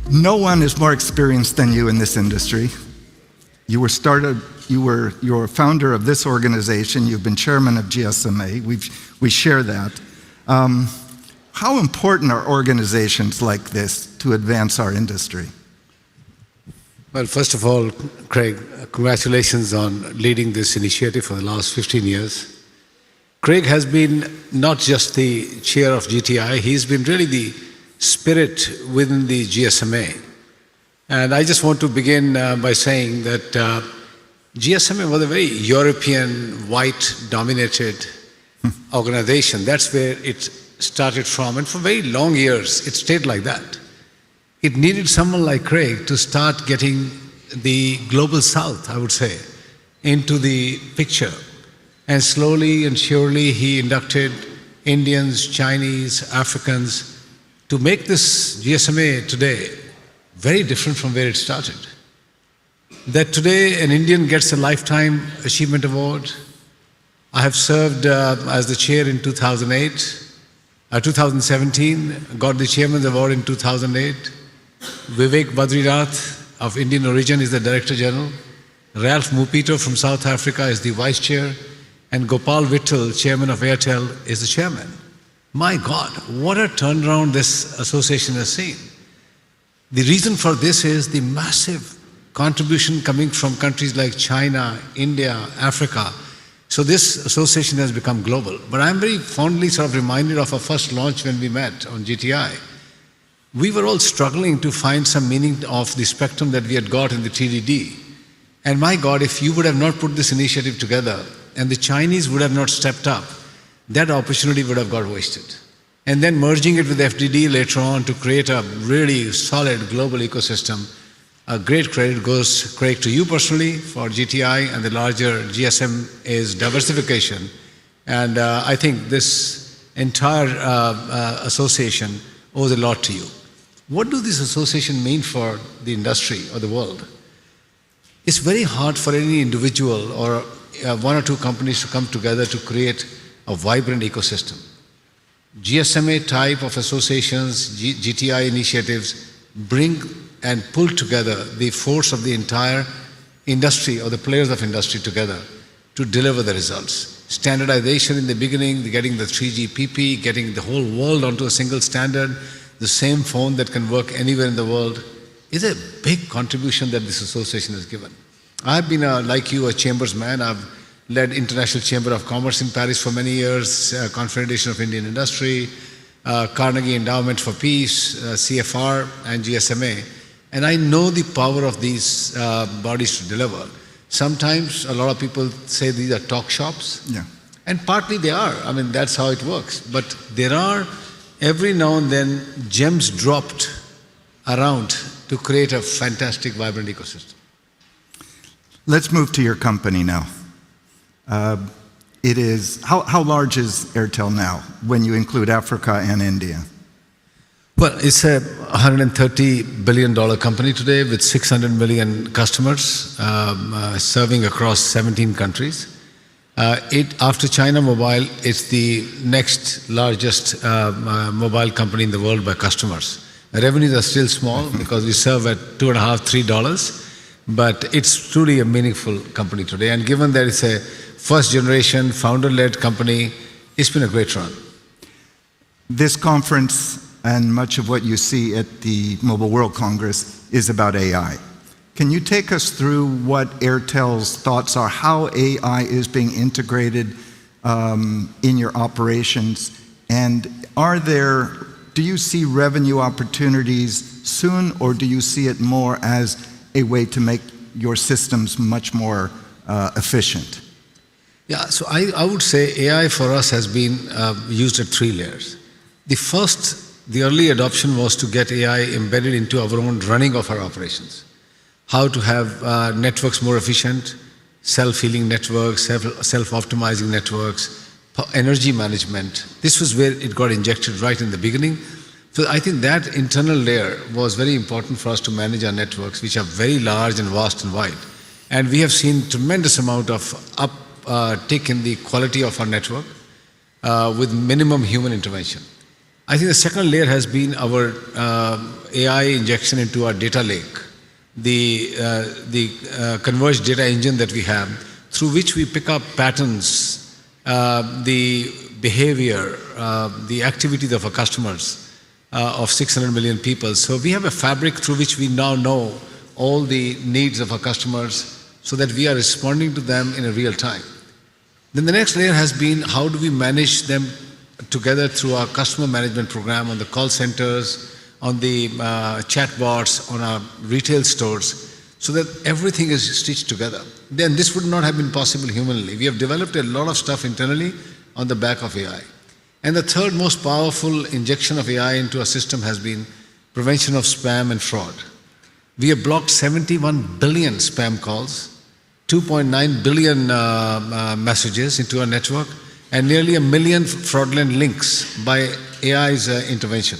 No one is more experienced than you in this industry. You're a founder of this organization. You've been chairman of GSMA. We share that. How important are organizations like this to advance our industry? Well, first of all, Craig, congratulations on leading this initiative for the last 15 years. Craig has been not just the chair of GTI, he's been really the spirit within the GSMA. And I just want to begin by saying that GSMA was a very European, white-dominated organization. That's where it started from. And for very long years, it stayed like that. It needed someone like Craig to start getting the global south, I would say, into the picture. And slowly and surely he inducted Indians, Chinese, Africans to make this GSMA today very different from where it started. That today an Indian gets a Lifetime Achievement Award. I have served as the chair in 2008, 2017, got the Chairman's Award in 2008. Vivek Badrinath of Indian origin is the Director General. Ralph Mupito from South Africa is the Vice Chair. And Gopal Vittal, Chairman of Airtel, is the Chairman. My God, what a turnaround this association has seen. The reason for this is the massive contribution coming from countries like China, India, Africa. So this association has become global. But I'm very fondly sort of reminded of our first launch when we met on GTI. We were all struggling to find some meaning of the spectrum that we had got in the TDD. And my God, if you would have not put this initiative together and the Chinese would have not stepped up, that opportunity would have got wasted. And then merging it with FDD later on to create a really solid global ecosystem, a great credit goes, Craig, to you personally for GTI, and the larger GSM is diversification. And I think this entire association owes a lot to you. What does this association mean for the industry or the world? It's very hard for any individual or one or two companies to come together to create a vibrant ecosystem. GSMA type of associations, GTI initiatives bring and pull together the force of the entire industry or the players of industry together to deliver the results. Standardization in the beginning, getting the 3GPP, getting the whole world onto a single standard, the same phone that can work anywhere in the world, is a big contribution that this association has given. I've been, like you, a chambers man. I've led International Chamber of Commerce in Paris for many years, Confederation of Indian Industry, Carnegie Endowment for Peace, CFR, and GSMA. And I know the power of these bodies to deliver. Sometimes a lot of people say these are talk shops. Yeah. And partly they are. I mean, that's how it works. But there are, every now and then, gems dropped around to create a fantastic, vibrant ecosystem. Let's move to your company now. How large is Airtel now when you include Africa and India? Well, it's a $130 billion company today with 600 million customers, serving across 17 countries. After China Mobile, it's the next largest mobile company in the world by customers. The revenues are still small because we serve at $2.5, $3, but it's truly a meaningful company today. And given that it's a first-generation, founder-led company, it's been a great run. This conference and much of what you see at the Mobile World Congress is about AI. Can you take us through what Airtel's thoughts are, how AI is being integrated in your operations, and do you see revenue opportunities soon, or do you see it more as a way to make your systems much more efficient? Yeah, so I would say AI for us has been used at 3 layers. The early adoption was to get AI embedded into our own running of our operations. How to have networks more efficient, self-healing networks, self-optimizing networks, energy management. This was where it got injected right in the beginning. So I think that internal layer was very important for us to manage our networks, which are very large and vast and wide. And we have seen tremendous amount of uptick in the quality of our network with minimum human intervention. I think the second layer has been our AI injection into our data lake, the converged data engine that we have, through which we pick up patterns, the behavior, the activities of our customers, of 600 million people. So we have a fabric through which we now know all the needs of our customers so that we are responding to them in a real time. Then the next layer has been how do we manage them together through our customer management program on the call centers, on the chatbots, on our retail stores, so that everything is stitched together. Then this would not have been possible humanly. We have developed a lot of stuff internally on the back of AI. And the third most powerful injection of AI into our system has been prevention of spam and fraud. We have blocked 71 billion spam calls, 2.9 billion messages into our network, and nearly 1 million fraudulent links by AI's intervention.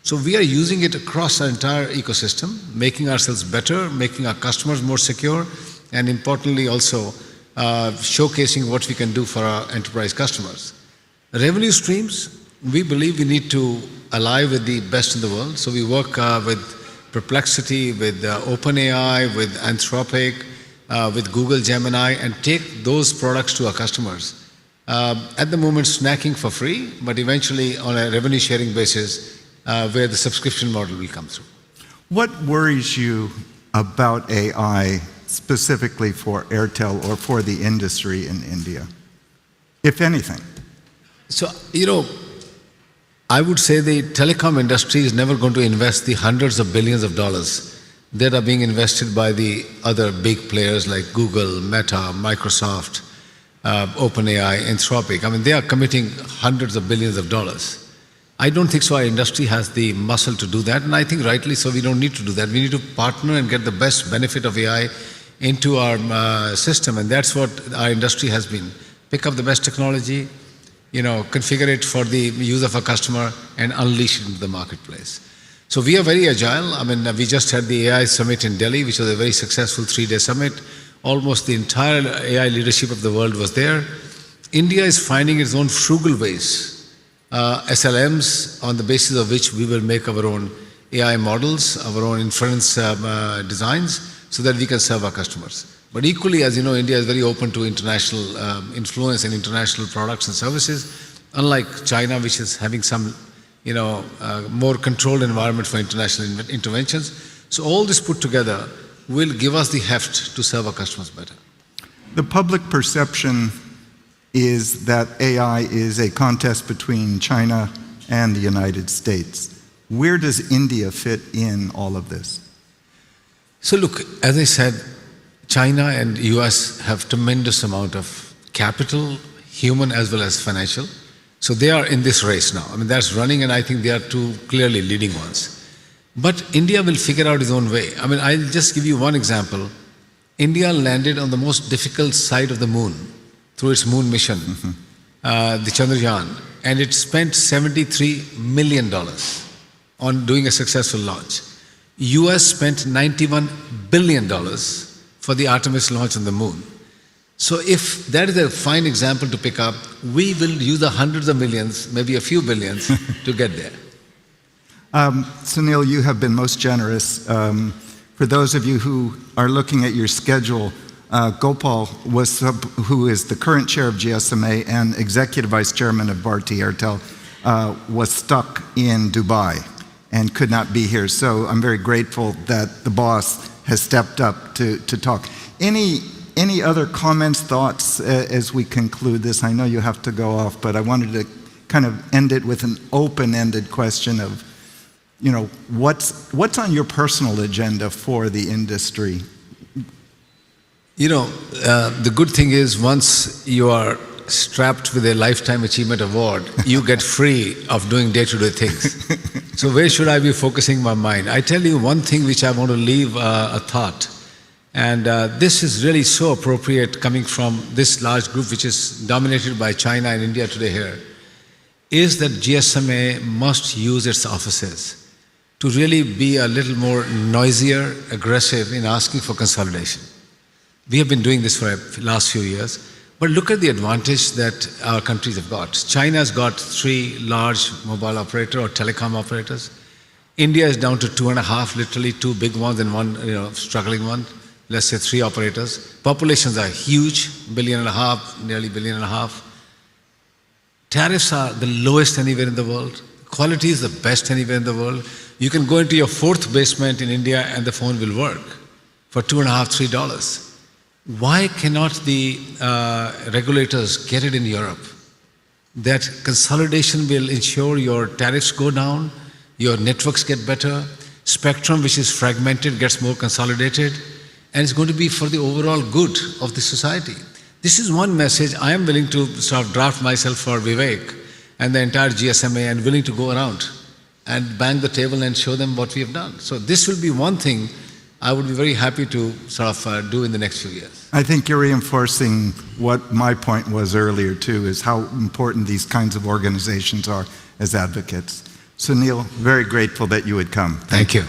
So we are using it across our entire ecosystem, making ourselves better, making our customers more secure, and importantly also showcasing what we can do for our enterprise customers. Revenue streams, we believe we need to ally with the best in the world. So we work with Perplexity, with OpenAI, with Anthropic, with Google Gemini, and take those products to our customers. At the moment, snacking for free, but eventually on a revenue sharing basis where the subscription model will come through. What worries you about AI specifically for Airtel or for the industry in India, if anything? So, I would say the telecom industry is never going to invest the hundreds of billions of dollars that are being invested by the other big players like Google, Meta, Microsoft, OpenAI, Anthropic. I mean, they are committing hundreds of billions of dollars. I don't think so. Our industry has the muscle to do that, and I think rightly so. We don't need to do that. We need to partner and get the best benefit of AI into our system, and that's what our industry has been. Pick up the best technology, configure it for the use of a customer and unleash it into the marketplace. So we are very agile. I mean, we just had the AI summit in Delhi, which was a very successful 3-day summit. Almost the entire AI leadership of the world was there. India is finding its own frugal ways, SLMs on the basis of which we will make our own AI models, our own inference designs, so that we can serve our customers. But equally, as you know, India is very open to international influence and international products and services, unlike China, which is having some, more controlled environment for international interventions. So all this put together will give us the heft to serve our customers better. The public perception is that AI is a contest between China and the United States. Where does India fit in all of this? So look, as I said, China and US have tremendous amount of capital, human as well as financial. So they are in this race now. I mean, that's running, and I think they are two clearly leading ones. But India will figure out its own way. I mean, I'll just give you one example. India landed on the most difficult side of the moon through its moon mission, the Chandrayaan, and it spent $73 million on doing a successful launch. US spent $91 billion for the Artemis launch on the moon. So if that is a fine example to pick up, we will use the hundreds of millions, maybe a few billions, to get there. Sunil, you have been most generous. For those of you who are looking at your schedule, Gopal, who is the current chair of GSMA and executive vice chairman of Bharti Airtel, was stuck in Dubai and could not be here. So I'm very grateful that the boss has stepped up to talk. Any other comments, thoughts as we conclude this? I know you have to go off, but I wanted to kind of end it with an open-ended question of, what's on your personal agenda for the industry? The good thing is once you are strapped with a Lifetime Achievement Award, you get free of doing day-to-day things. So where should I be focusing my mind? I tell you one thing which I want to leave a thought. And this is really so appropriate coming from this large group which is dominated by China and India today here, is that GSMA must use its offices to really be a little more noisier, aggressive in asking for consolidation. We have been doing this for the last few years. But look at the advantage that our countries have got. China's got 3 large mobile operator or telecom operators. India is down to 2.5, literally 2 big ones and one struggling one. Let's say 3 operators. Populations are huge, 1.5 billion, nearly 1.5 billion. Tariffs are the lowest anywhere in the world. Quality is the best anywhere in the world. You can go into your 4th basement in India and the phone will work for $2.5, $3. Why cannot the regulators get it in Europe? That consolidation will ensure your tariffs go down, your networks get better, spectrum which is fragmented gets more consolidated, and it's going to be for the overall good of the society. This is one message I am willing to sort of draft myself for Vivek and the entire GSMA, and willing to go around and bang the table and show them what we have done. So this will be one thing I would be very happy to sort of do in the next few years. I think you're reinforcing what my point was earlier too, is how important these kinds of organizations are as advocates. Sunil, very grateful that you would come. Thank you.